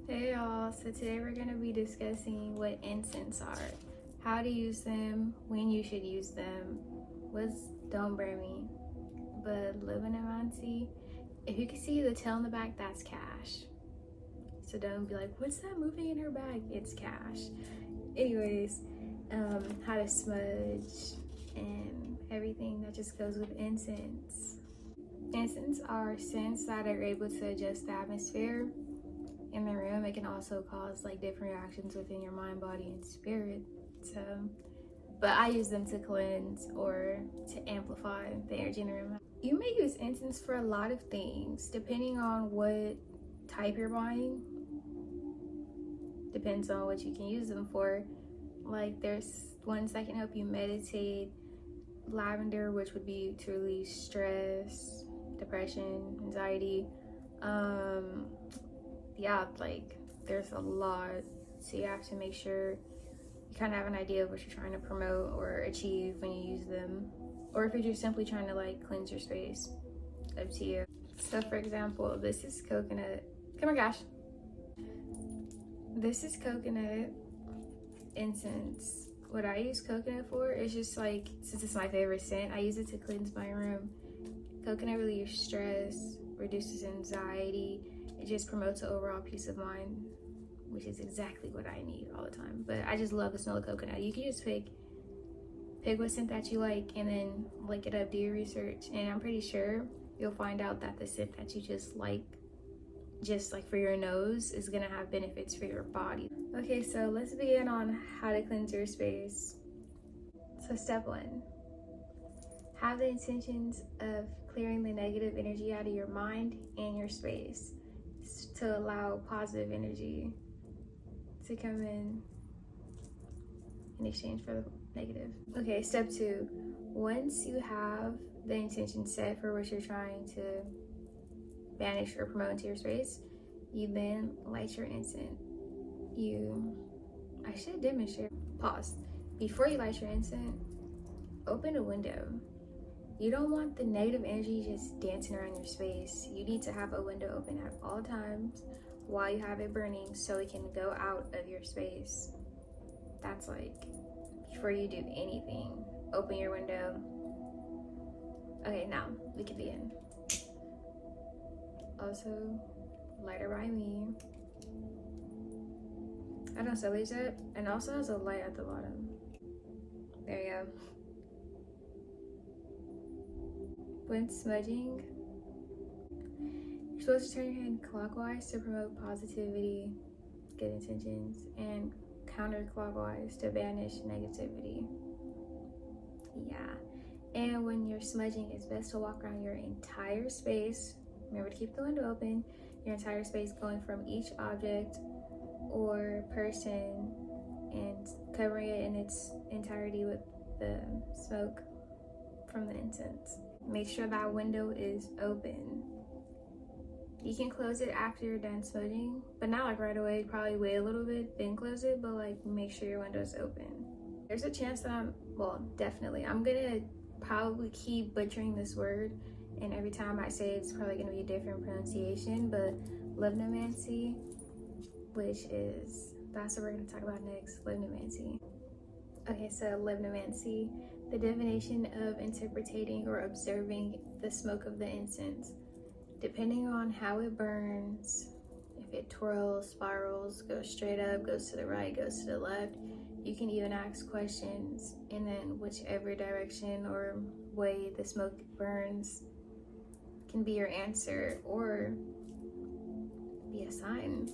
Hey y'all, so today we're going to be discussing what incense are, how to use them, when you should use them, don't burn me, but Libanomancy. If you can see the tail in the back, that's cash. So don't be like, what's that moving in her bag? It's cash. Anyways, how to smudge and everything that just goes with incense. Incense are scents that are able to adjust the atmosphere in the room. It can also cause like different reactions within your mind, body, and spirit. So, but I use them to cleanse or to amplify the energy in the room. You may use incense for a lot of things, depending on what type you're buying. Depends on what you can use them for. Like there's ones that can help you meditate. Lavender, which would be to release stress, depression, anxiety. Yeah, like there's a lot, so you have to make sure you kind of have an idea of what you're trying to promote or achieve when you use them, or if you're just simply trying to like cleanse your space, up to you. So for example, this is coconut. Come on, gosh. This is coconut incense. What I use coconut for is just like, since it's my favorite scent, I use it to cleanse my room. Coconut relieves stress, reduces anxiety. It just promotes an overall peace of mind, which is exactly what I need all the time. But I just love the smell of coconut. You can just pick what scent that you like and then look it up, do your research, and I'm pretty sure you'll find out that the scent that you just like for your nose is gonna have benefits for your body. Okay, so let's begin on how to cleanse your space. So step 1, have the intentions of clearing the negative energy out of your mind and your space to allow positive energy to come in exchange for the negative. Okay, step 2, once you have the intention set for what you're trying to banish or promote into your space, you then light your incense. I should demonstrate. Pause. Before you light your incense, open a window. You don't want the negative energy just dancing around your space. You need to have a window open at all times while you have it burning so it can go out of your space. That's like, before you do anything, open your window. Okay, now we can begin. Also, lighter by me. I don't sell these yet, and also has a light at the bottom. There you go. When smudging, you're supposed to turn your hand clockwise to promote positivity, good intentions, and counterclockwise to banish negativity. Yeah. And when you're smudging, it's best to walk around your entire space. Remember to keep the window open. Your entire space, going from each object or person and covering it in its entirety with the smoke from the incense. Make sure that window is open. You can close it after you're done smudging, but not like right away. Probably wait a little bit, then close it, but like make sure your window is open. There's a chance that I'm gonna probably keep butchering this word, and every time I say it's probably gonna be a different pronunciation, but Libanomancy, that's what we're gonna talk about next, Libanomancy. Okay, so Libanomancy, the divination of interpreting or observing the smoke of the incense. Depending on how it burns, if it twirls, spirals, goes straight up, goes to the right, goes to the left, you can even ask questions, and then whichever direction or way the smoke burns can be your answer or be a sign.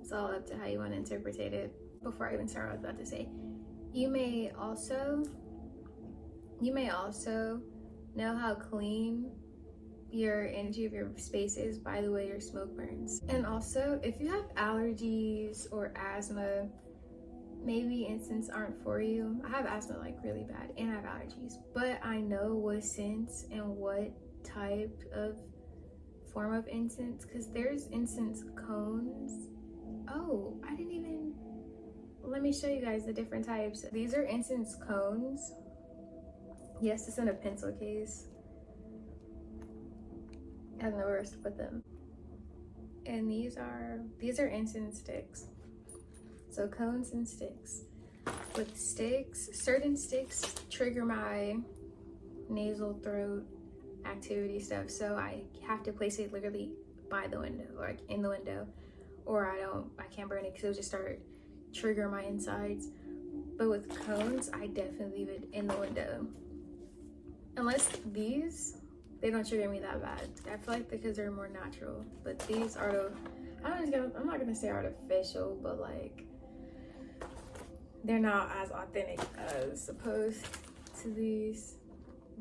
It's all up to how you want to interpret it. Before I even start, I was about to say, you may also know how clean your energy of your space is by the way your smoke burns. And also, if you have allergies or asthma, maybe incense aren't for you. I have asthma like really bad and I have allergies, but I know what scents and what type of form of incense, because there's incense cones. Oh, let me show you guys the different types. These are incense cones. Yes, it's in a pencil case. I don't know where else to put them. And these are incense sticks. So cones and sticks. With sticks, certain sticks trigger my nasal throat activity stuff, so I have to place it literally by the window, like in the window, or I can't burn it because it'll just start trigger my insides. But with cones, I definitely leave it in the window, unless they don't trigger me that bad. I feel like because they're more natural. But these are I'm not gonna say artificial, but like they're not as authentic as opposed to these.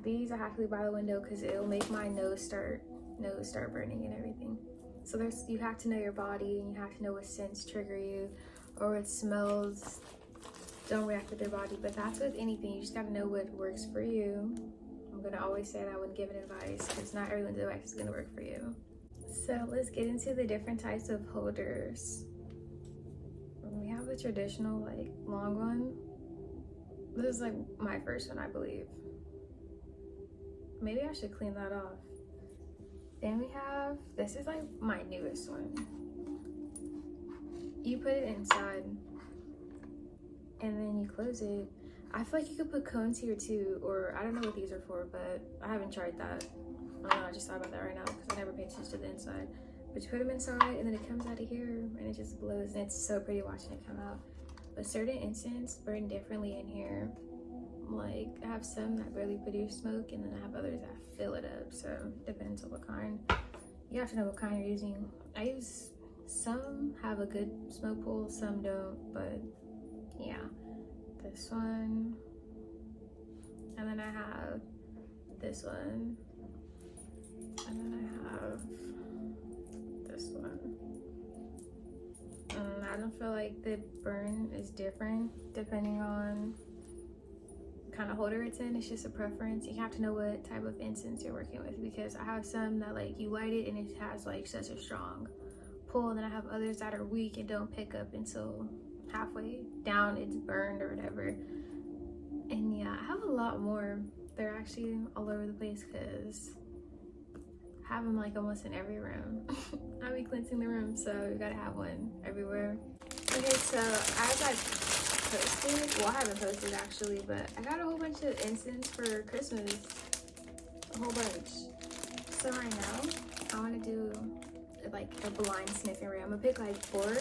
These I have to leave by the window because it'll make my nose start burning and everything. So you have to know your body, and you have to know what scents trigger you or what smells don't react with your body. But that's with anything. You just gotta know what works for you. I'm gonna always say that when giving advice, because not everyone's advice is gonna work for you. So let's get into the different types of holders. We have the traditional like long one. This is like my first one, I believe. Maybe I should clean that off. Then we have, this is like my newest one. You put it inside and then you close it. I feel like you could put cones here too, or I don't know what these are for, but I haven't tried that. I don't know, I just thought about that right now because I never paid attention to the inside. But you put them inside and then it comes out of here and it just blows, and it's so pretty watching it come out. But certain incense burn differently in here. Like I have some that barely produce smoke, and then I have others that fill it up, so it depends on what kind. You have to know what kind you're using. Some have a good smoke pool, some don't, but yeah. This one, and then I have this one, and then I have this one. I don't feel like the burn is different depending on kind of holder it's in. It's just a preference. You have to know what type of incense you're working with, because I have some that like you light it and it has like such a strong pull, and then I have others that are weak and don't pick up until halfway down it's burned or whatever. And yeah, I have a lot more. They're actually all over the place because I have them like almost in every room. I'll be cleansing the room, so you gotta have one everywhere. Okay, so as I posted, well I haven't posted actually, but I got a whole bunch of incense for Christmas, a whole bunch. So right now I want to do like a blind sniffing rate. I'm gonna pick like 4,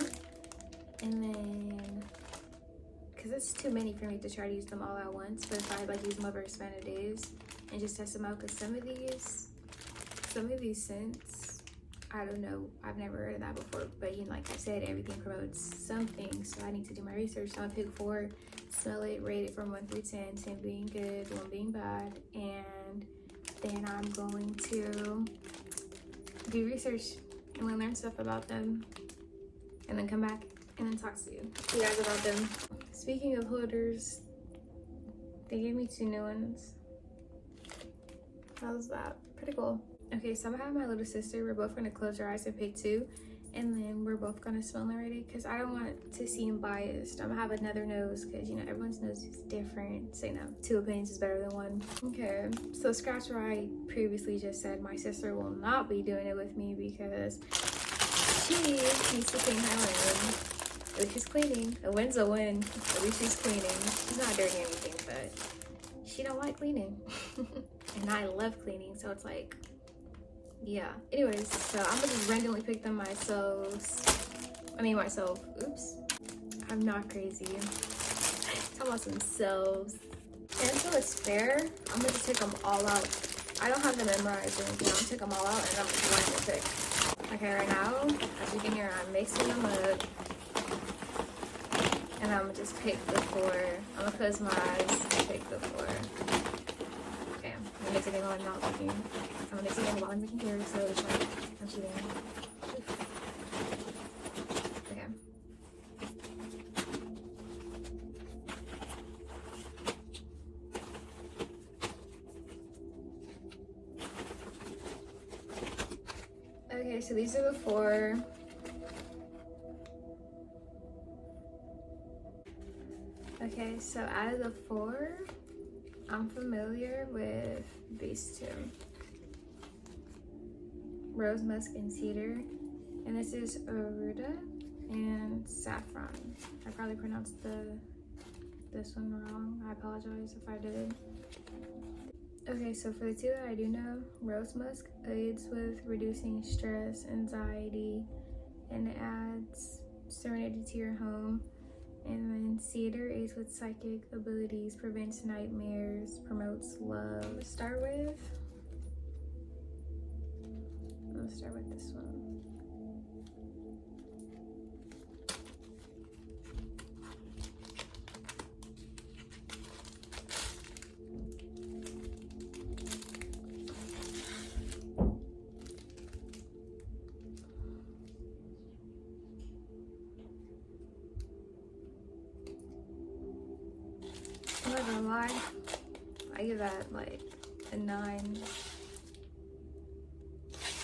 and then because it's too many for me to try to use them all at once, but if I like use them over a span of days and just test them out, because some of these scents, I don't know, I've never heard of that before, but you know, like I said, everything promotes something, so I need to do my research. So I'm gonna pick 4, smell it, rate it from 1 through 10, 10 being good, 1 being bad, and then I'm going to do research and learn stuff about them, and then come back and then talk to you guys about them. Speaking of holders, they gave me 2 new ones. How's that? Pretty cool. Okay, so I'm gonna have my little sister. We're both gonna close our eyes and pick 2, and then we're both gonna smell and rate it, because I don't want to seem biased. I'm gonna have another nose, because you know everyone's nose is different. So you know, 2 opinions is better than 1. Okay, so scratch where I previously just said my sister will not be doing it with me because she needs to clean her room. At least she's cleaning. A win's a win. At least she's cleaning. She's not dirty anything, but she don't like cleaning. And I love cleaning, so it's like, yeah. Anyways, so I'm gonna just randomly pick them myself. Oops. I'm not crazy. Talking about some selves. And so it's fair. I'm gonna just take them all out. I don't have them memorized or anything. I'm gonna take them all out and I'm just going to pick. Okay, right now, as you can hear, I'm mixing them up. And I'm gonna just pick the 4. I'm gonna close my eyes and pick the 4. Okay, I'm gonna mix it in while I'm not looking. I'm gonna mix it in while I'm looking here, so it's like I'm cheating. Okay. Okay, so these are the 4. Okay, so out of the 4, I'm familiar with these 2. Rose musk and cedar. And this is Aruda and Saffron. I probably pronounced this one wrong. I apologize if I did. Okay, so for the two that I do know, rose musk aids with reducing stress, anxiety, and it adds serenity to your home. And then cedar aids with psychic abilities, prevents nightmares, promotes love. Let's start with this one. I'm not gonna lie, I give that like a 9.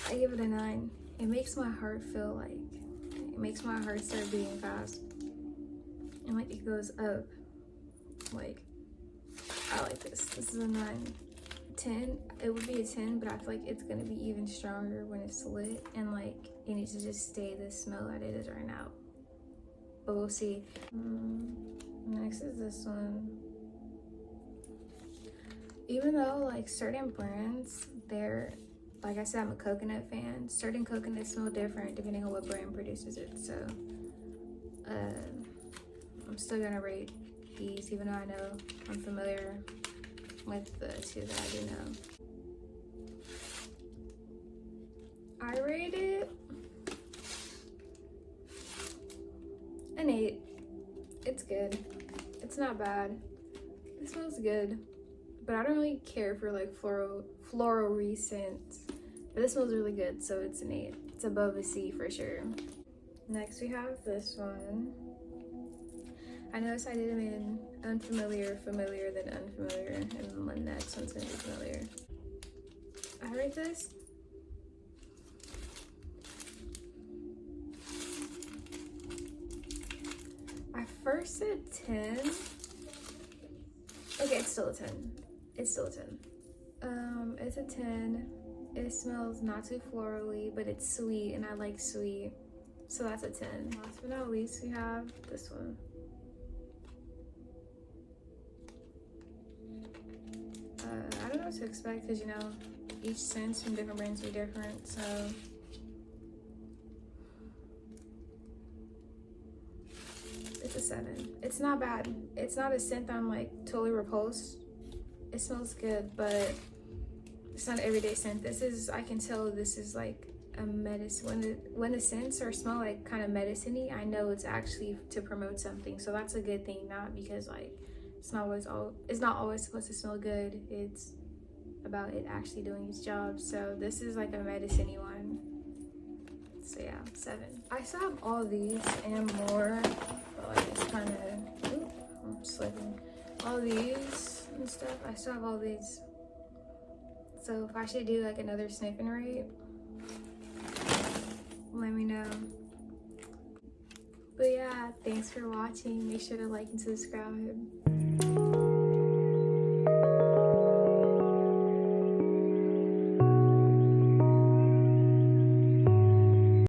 I give it a 9. It makes my heart feel like, it makes my heart start beating fast. And like it goes up. Like, I like this. This is a 9. 10, it would be a 10, but I feel like it's gonna be even stronger when it's lit. And like, it needs to just stay the smell that it is right now. But we'll see. Next is this one. Even though like certain brands, they're, like I said, I'm a coconut fan. Certain coconuts smell different depending on what brand produces it. So I'm still gonna rate these, even though I know I'm familiar with the two that I do know. I rate it an 8. It's good. It's not bad. It smells good. But I don't really care for like floral scents. But this smells really good, so it's an 8. It's above a C for sure. Next we have this one. I noticed I did them in unfamiliar, familiar, then unfamiliar, and the next one's gonna be familiar. I rate this. I first said 10. Okay, it's still a 10. It's still a 10. It's a 10. It smells not too florally, but it's sweet, and I like sweet. So that's a 10. Last but not least, we have this one. I don't know what to expect because, you know, each scent from different brands will be different, so. It's a 7. It's not bad. It's not a scent that I'm like totally repulsed. It smells good, but it's not an everyday scent. This is, I can tell this is like a medicine. When the scents are smell like kind of medicine-y, I know it's actually to promote something. So that's a good thing, not because like it's not always supposed to smell good. It's about it actually doing its job. So this is like a medicine-y one. So yeah, 7. I still have all these and more, but like it's kind of, I'm slipping. All these and stuff, I still have all these. So if I should do like another sniffing rate, let me know. But yeah, thanks for watching. Make sure to like and subscribe.